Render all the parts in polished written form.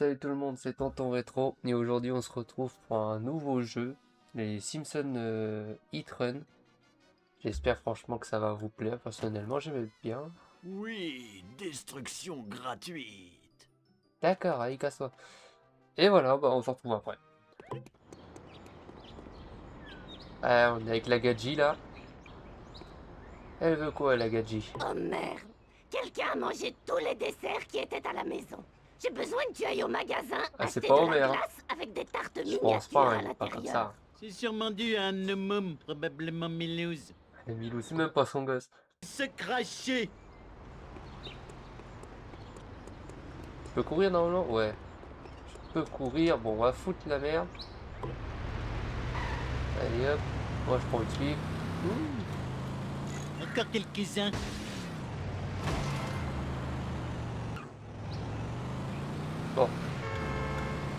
Salut tout le monde, c'est Tonton Rétro et aujourd'hui on se retrouve pour un nouveau jeu, les Simpsons Hit Run. J'espère franchement que ça va vous plaire, personnellement j'aime bien. Oui, destruction gratuite. D'accord, allez casse-toi. Et voilà, bah, on se retrouve après. On est avec la Gadji là. Elle veut quoi la Gadji? Oh merde! Quelqu'un a mangé tous les desserts qui étaient à la maison. J'ai besoin que tu ailles au magasin Ah c'est acheter pas de la Homer, hein. glace avec des tartes Je pense pas, miniatures hein, à il est pas comme ça. l'intérieur. C'est sûrement dû à un homme, probablement Milouz. Et Milou, c'est même pas son gosse. Se cracher. Je peux courir normalement? Ouais. Je peux courir, bon on va foutre la merde. Allez hop, moi je prends le truc. Encore quelques-uns. Bon,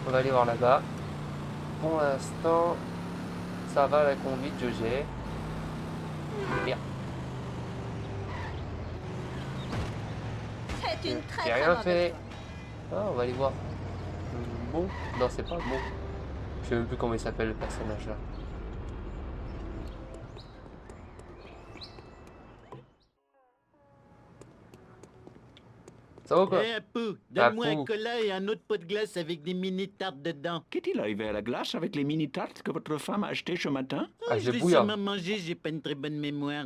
on va aller voir là-bas. Pour l'instant, ça va la conduite, je gère. Merde. C'est une très J'ai rien fait. Ah, on va aller voir. Mo? Non, c'est pas Mo. Je sais même plus comment il s'appelle le personnage là. Ça va ou quoi? Hé, Apu, donne-moi un Apu. cola et un autre pot de glace avec des mini-tartes dedans. Qu'est-il arrivé à la glace avec les mini-tartes que votre femme a achetées ce matin? Ah, Je j'ai l'ai bouillard. sûrement mangé, j'ai pas une très bonne mémoire.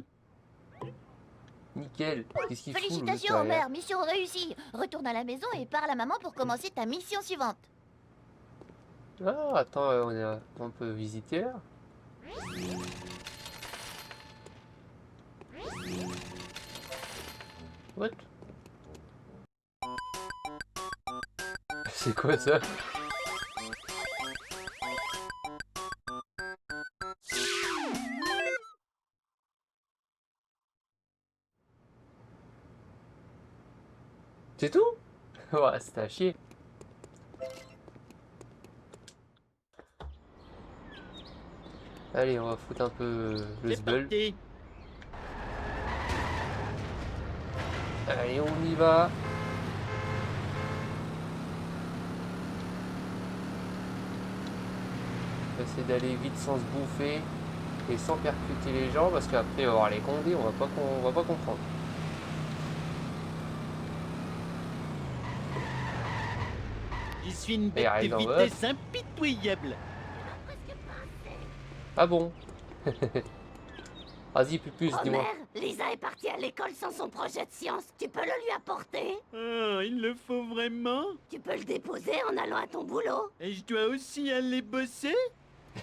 Nickel. Qu'est-ce qu'il fout le Félicitations derrière? Homer, mission réussie. Retourne à la maison et parle à maman pour commencer ta mission suivante. Ah, attends, on peut visiter là. What? C'est quoi ça? C'est tout? Ouais, c'était à chier. Allez, on va foutre un peu le C'est sbeul. parti. Allez, on y va. On va essayer d'aller vite sans se bouffer et sans percuter les gens parce qu'après on va avoir les condés, on va pas comprendre. Je suis une Et bête arrive de en vitesse impitoyable. Ah bon? Vas-y, Pupus, dis-moi. Homer, Lisa est partie à l'école sans son projet de science. Tu peux le lui apporter? Oh, il le faut vraiment? Tu peux le déposer en allant à ton boulot? Et je dois aussi aller bosser?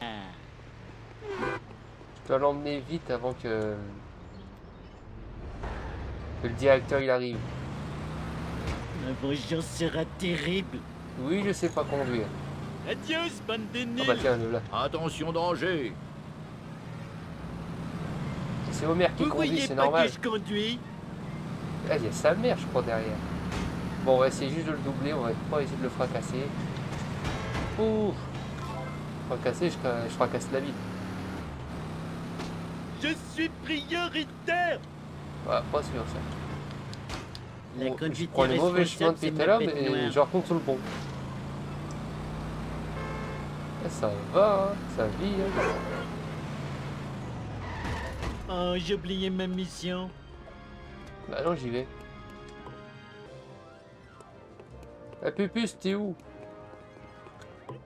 Ah. Je dois l'emmener vite avant que le directeur il arrive. Ma vengeance sera terrible. Oui, je sais pas conduire. Adios, bande de Ah nuls. bah tiens, le là. Attention danger! C'est Homer qui Vous conduit, voyez c'est pas normal. que je conduis? Ah, il y a sa mère, je crois, derrière. Bon, on va essayer juste de le doubler, on va pas essayer de le fracasser. Ouf! Fracasser, je fracasse la vie. Je suis prioritaire. Ouais, pas sûr ça. La Bon, je conduite prends les mauvais chemins irresponsable, c'est depuis tout à ma l'heure, bête mais noire. je retourne sur le bon. Eh, ça va, hein, ça vit. Hein. Oh, j'ai oublié ma mission. Bah non, j'y vais. La Pupus, t'es où?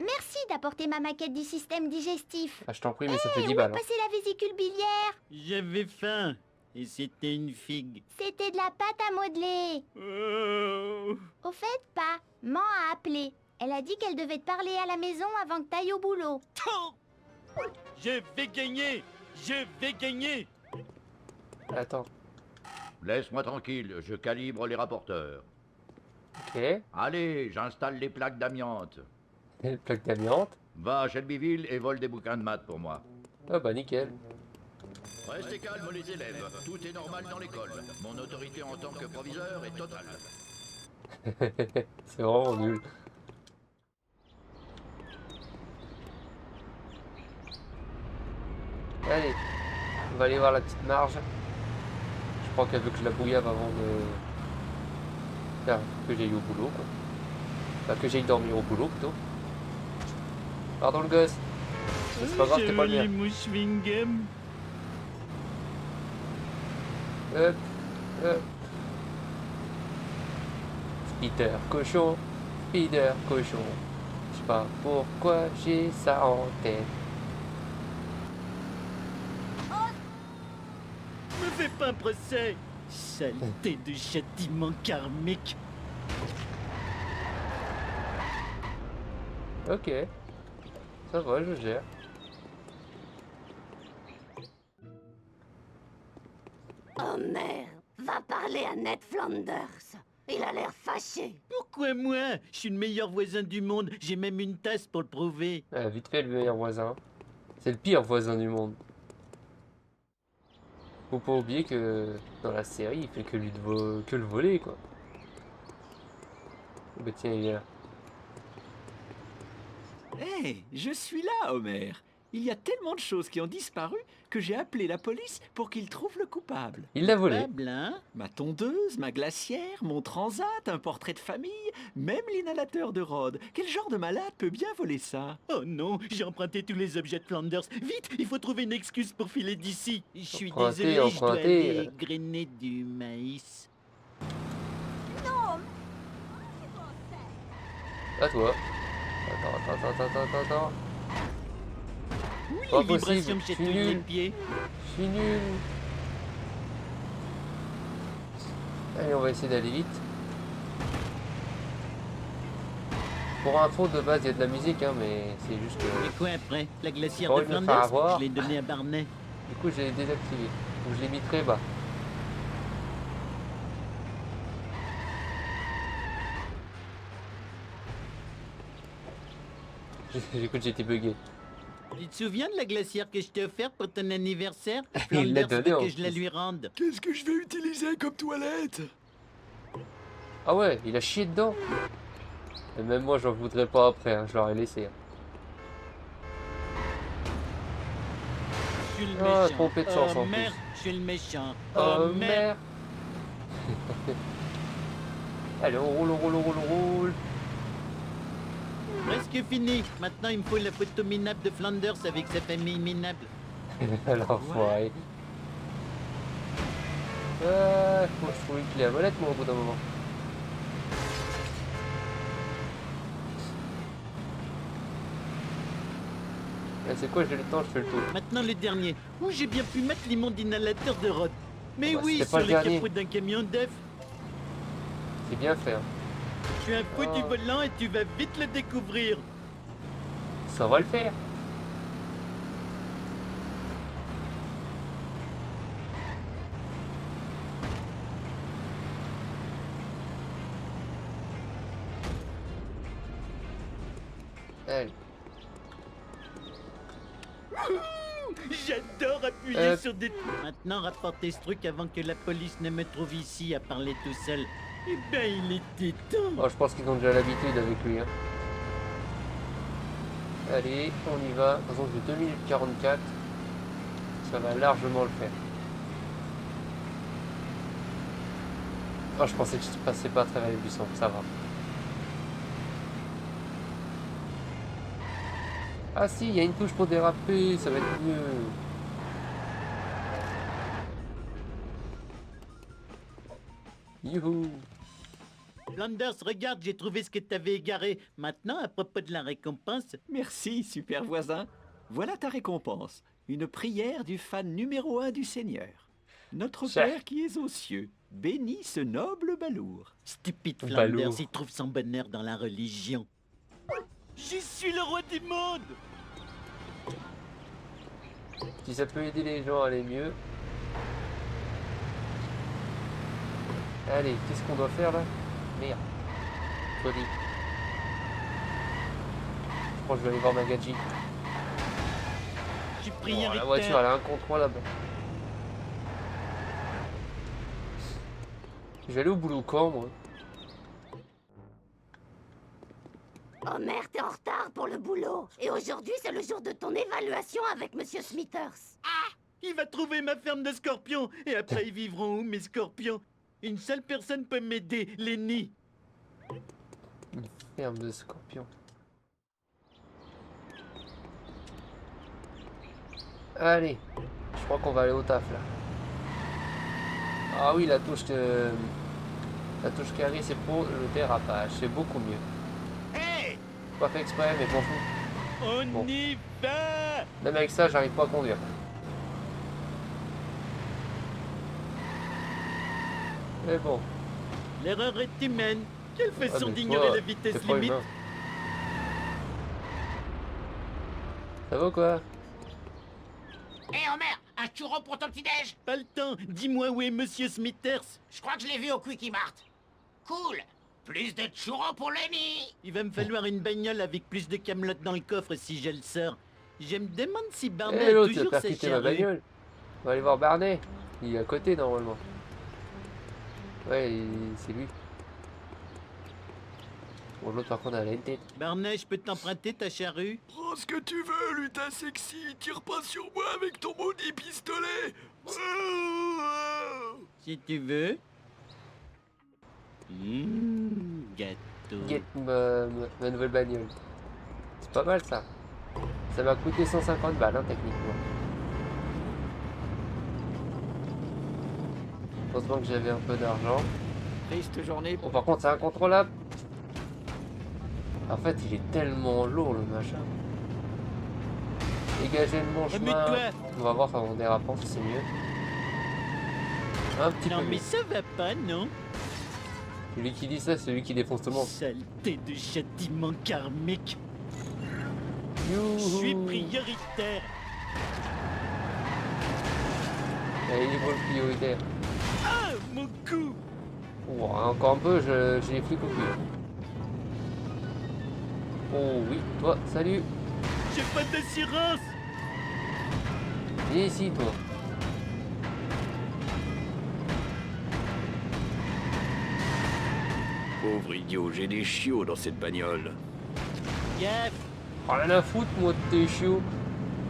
Merci d'apporter ma maquette du système digestif. Ah, je t'en prie, mais ça fait 10 Où est balles. Hein. passée la vésicule biliaire? J'avais faim. Et c'était une figue. C'était de la pâte à modeler. Oh. Au fait, pas. Maman a appelé. Elle a dit qu'elle devait te parler à la maison avant que t'ailles au boulot. Je vais gagner. Je vais gagner. Attends. Laisse-moi tranquille, je calibre les rapporteurs. Ok. Allez, j'installe les plaques d'amiante. Plaque d'amiante. Va à Shelbyville et vole des bouquins de maths pour moi. Ah bah nickel. Restez calmes les élèves, tout est normal dans l'école. Mon autorité en tant que proviseur est totale. C'est vraiment nul. Allez, on va aller voir la petite marge. Je crois qu'elle veut que je la bouillave avant de faire que j'aille au boulot, quoi. Bah, que j'aille dormir au boulot plutôt. Pardon le gosse. C'est pas grave, t'es pas le mien. mon chewing-gum. Hop, hop. Spider cochon, Spider cochon. Je sais pas pourquoi j'ai ça en tête. Me fais pas un procès. Saleté de châtiment karmique. Ok. Ça va, je gère. Oh merde, va parler à Ned Flanders. Il a l'air fâché. Pourquoi moi? Je suis le meilleur voisin du monde. J'ai même une tasse pour le prouver. Vite fait, le meilleur voisin. C'est le pire voisin du monde. Faut pas oublier que dans la série, il fait que que le voler, quoi. Bah tiens, il est là. Hé, je suis là, Homer. Il y a tellement de choses qui ont disparu que j'ai appelé la police pour qu'ils trouvent le coupable. Il l'a volé. Coupable, hein? Ma tondeuse, ma glacière, mon transat, un portrait de famille, même l'inhalateur de Rod. Quel genre de malade peut bien voler ça? Oh non, j'ai emprunté tous les objets de Flanders. Vite, il faut trouver une excuse pour filer d'ici. Je suis Emprunter, désolé, je dois emprunter, aller grainer du maïs. À toi. Attends. Oui, Pas les vibrations possible, me je suis chatouillent les nul. pieds. Je suis nul. Allez, on va essayer d'aller vite. Pour info, de base, il y a de la musique, hein, mais c'est juste que... Et quoi après? La glacière Bon, de il me fait Flanders? avoir. Je l'ai donnée à Barney. Du coup, je l'ai désactivé. Donc, je l'ai mis très bas. Écoute, j'ai été bugué. Tu te souviens de la glacière que je t'ai offerte pour ton anniversaire? Il l'a Flanders donné veut en que je la plus. lui rende. Qu'est-ce que je vais utiliser comme toilette? Ah ouais, il a chié dedans. Et même moi, j'en voudrais pas après, hein, je l'aurais laissé. Hein. Je suis le Ah, méchant. trompé de chance Oh en plus. merde, je suis le méchant. Oh merde. merde. Allez, on roule. Presque fini. Maintenant, il me faut la photo minable de Flanders avec sa famille minable. L'enfoiré. Faut que je trouve une clé à molette, moi, au bout d'un moment. Là, c'est quoi, j'ai le temps, je fais le tour. Maintenant, le dernier. Où j'ai bien pu mettre l'immonde inhalateur de Rod. Mais Bah, oui, c'était pas sur le le dernier. capot d'un camion d'œuf. C'est bien fait. Hein. Je suis un fou du Oh. volant et tu vas vite le découvrir. Ça va le faire. Allez. J'adore appuyer sur des... Maintenant, rapportez ce truc avant que la police ne me trouve ici à parler tout seul. Eh ben, il était temps. Oh, je pense qu'ils ont déjà l'habitude avec lui. Hein. Allez, on y va. De toute façon, j'ai 2 minutes 44. Ça va largement le faire. Oh, je pensais que je passais pas à travers les buissons. Ça va. Ah si, il y a une touche pour déraper. Ça va être mieux. Youhou. Flanders, regarde, j'ai trouvé ce que t'avais égaré. Maintenant, à propos de la récompense... Merci, super voisin. Voilà ta récompense. Une prière du fan numéro 1 du Seigneur. Notre Cher. Père qui es aux cieux, bénis ce noble balourd. Stupide Balourd. Flanders, il trouve son bonheur dans la religion. Je suis le roi du monde. Si ça peut aider les gens à aller mieux. Allez, qu'est-ce qu'on doit faire là? Merde. Folie. Je crois que je vais aller voir Magadji. J'ai Oh, pris un la voiture, elle a un contre là-bas. Je vais aller au boulot quand, moi? Homer, t'es en retard pour le boulot. Et aujourd'hui, c'est le jour de ton évaluation avec Monsieur Smithers. Il va trouver ma ferme de scorpions. Et après, ils vivront où, mes scorpions? Une seule personne peut m'aider, Lenny. Une ferme de scorpions. Allez, je crois qu'on va aller au taf là. Ah oui, la touche carré, c'est pour le dérapage, c'est beaucoup mieux. Hey, Pas fait exprès, mais m'en fous. on Bon. y va. Même avec ça, j'arrive pas à conduire. Mais bon. L'erreur est humaine. Quelle façon mais d'ignorer toi, la vitesse t'es pas limite. humain. Ça va ou quoi? Hé Homer, un churro pour ton petit-déj? Pas le temps. Dis-moi où est Monsieur Smithers. Je crois que je l'ai vu au Quickie Mart. Cool. Plus de churros pour Lenny. Il va me falloir une bagnole avec plus de camelotes dans le coffre si je le sors. Je me demande si Barney Eh a l'autre, il a toujours sa percuté ma charrue. bagnole. On va aller voir Barney. Il est à côté normalement. Ouais, c'est lui. Bon, l'autre par contre elle a une tête. Barney, je peux t'emprunter ta charrue? Prends ce que tu veux, lutin sexy. Tire pas sur moi avec ton maudit pistolet. Si tu veux. Gâteau. Get ma nouvelle bagnole. C'est pas mal ça. Ça m'a coûté 150 balles hein, techniquement. Heureusement que j'avais un peu d'argent. Triste journée Bon par contre c'est incontrôlable. En fait il est tellement lourd le machin. Dégagez de mon chemin. Remue-toi. On va voir en dérapant si c'est mieux. Un petit Non peu mais mieux. ça va pas, non? Celui qui dit ça, c'est celui qui défonce tout le monde. Saleté de châtiment karmique. Youhou. Je suis prioritaire. Allez, libre prioritaire. Ah, mon cou. Oh, encore un peu, j'ai les flics au cul. Oh oui, toi, salut. J'ai pas d'assurance. Viens ici, toi. Pauvre idiot, j'ai des chiots dans cette bagnole. Gaffe. Rien à foutre, moi, de tes chiots.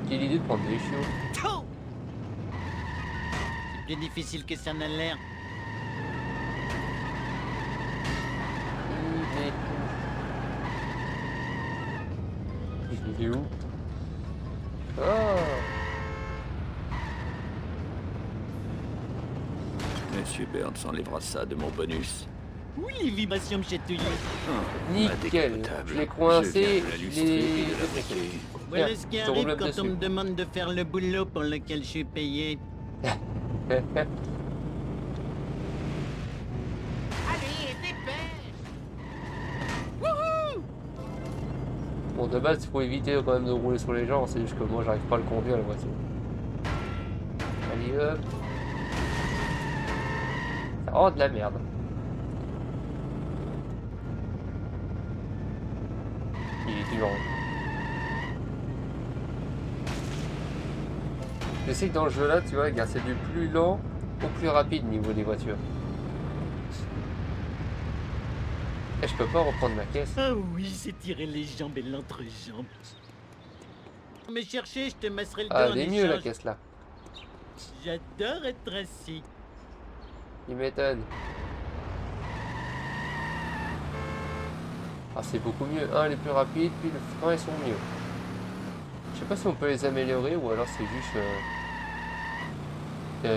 Quelle idée de prendre des chiots. Tchou. C'est plus difficile que ça n'a l'air. Il est où? Oh. Monsieur Burns enlèvera ça de mon bonus. Oui, les vibrations me chatouillent. Nickel. Indécapotable. Je l'ai coincé. Je viens de la lustrer et de la les... briquer. Voilà Tiens, ce qui je te arrive roule quand dessus. on me demande de faire le boulot pour lequel je suis payé. Allez, dépêche. Bon, de base, il faut éviter quand même de rouler sur les gens. C'est juste que moi, j'arrive pas à le conduire, la voiture. Allez, hop. Ça rend de la merde. Il est toujours. Je sais que dans le jeu là, tu vois, regarde, c'est du plus lent au plus rapide au niveau des voitures. Et je peux pas reprendre ma caisse. Ah oui, c'est tirer les jambes et l'entrejambe. Me chercher, je te masserai le dos Ah, en elle est mieux la échange. caisse là. J'adore être assis. Il m'étonne. Ah, c'est beaucoup mieux. Un, elle est plus rapide, puis le frein, ils sont mieux. Je sais pas si on peut les améliorer ou alors c'est juste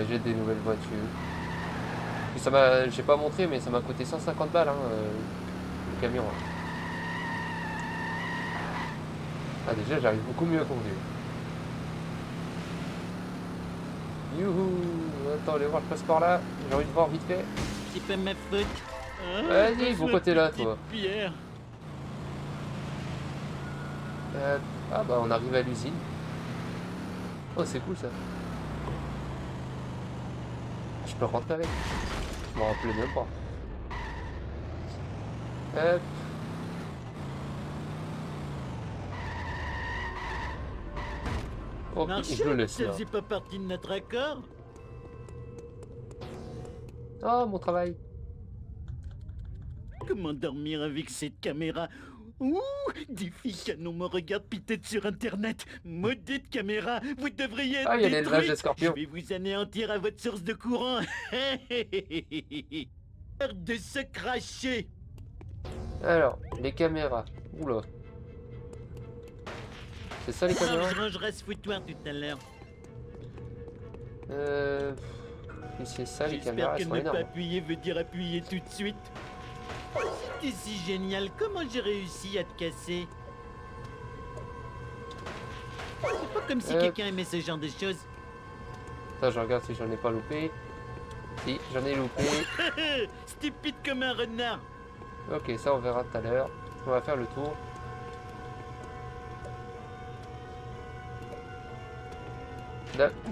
j'ai des nouvelles voitures. Puis ça m'a, j'ai pas montré, mais ça m'a coûté 150 balles hein, le camion. Hein. Ah déjà, j'arrive beaucoup mieux à conduire. Youhou! Attends, allez voir, je passe par là. J'ai envie de voir vite fait. C'est pas ma faute. Ah, Vas-y, passe pourquoi ma t'es là, petite toi? Pierre. Ah bah on arrive à l'usine. Oh c'est cool ça. Je peux rentrer avec. Je m'en rappelais même pas. Hop. Oh, je Marshall, le laisse ça là. faisait pas partie de notre accord? Oh mon travail. Comment dormir avec cette caméra? Ouh, des filles canon me regardent peut-être sur internet. Maudite caméra, vous devriez être Ah, il y a l'élevage de détruite. scorpions. Je vais vous anéantir à votre source de courant. Heure de se cracher. Alors, les caméras. Oula. C'est ça les Non, caméras? je rangerai ce foutoir tout à l'heure. Et c'est ça les J'espère caméras, que elles sont ne pas énormes. appuyer veut dire appuyer tout de suite. C'était si génial, comment j'ai réussi à te casser? C'est pas comme si quelqu'un aimait ce genre de choses. Attends, je regarde si j'en ai pas loupé. Si, j'en ai loupé. Stupide comme un renard. Ok, ça on verra tout à l'heure. On va faire le tour.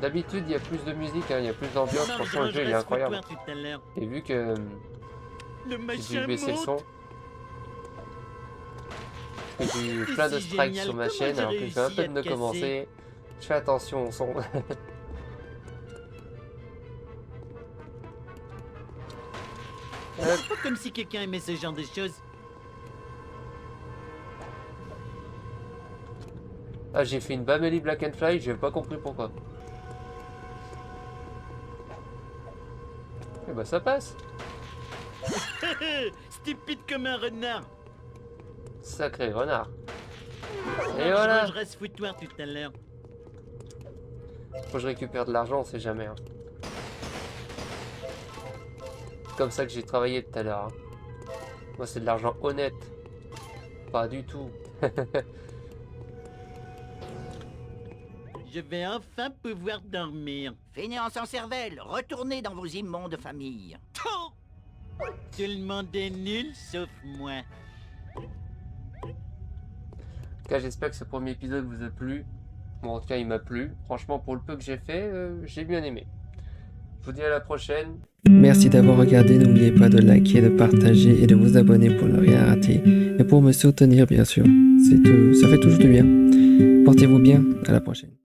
D'habitude, il y a plus de musique, hein, il y a plus d'ambiance. Non, Franchement, le jeu il est incroyable. tout à l'heure. Et vu que Le j'ai machin dû baisser le son, monte. parce que j'ai eu C'est plein de si strikes génial, sur ma comment chaîne, j'ai alors que je viens à réussi à peine de te commencer. Je fais attention au son. C'est pas comme si quelqu'un aimait ce genre de choses. Ah, j'ai fait une Bameli Black and Fly, j'ai pas compris pourquoi. Et bah ça passe. Stupide comme un renard. Sacré renard. Non, Et je voilà. rangerai ce foutoir tout à l'heure. Faut que je récupère de l'argent, on sait jamais. Hein. C'est comme ça que j'ai travaillé tout à l'heure. Hein. Moi, c'est de l'argent honnête. Pas du tout. Je vais enfin pouvoir dormir. Fainéant sans cervelle, retournez dans vos immondes familles. Tout le monde est nul sauf moi. En tout cas, j'espère que ce premier épisode vous a plu. Bon, en tout cas, il m'a plu. Franchement, pour le peu que j'ai fait, j'ai bien aimé. Je vous dis à la prochaine. Merci d'avoir regardé, n'oubliez pas de liker, de partager et de vous abonner pour ne rien rater. Et pour me soutenir, bien sûr, ça fait toujours du bien. Portez-vous bien, à la prochaine.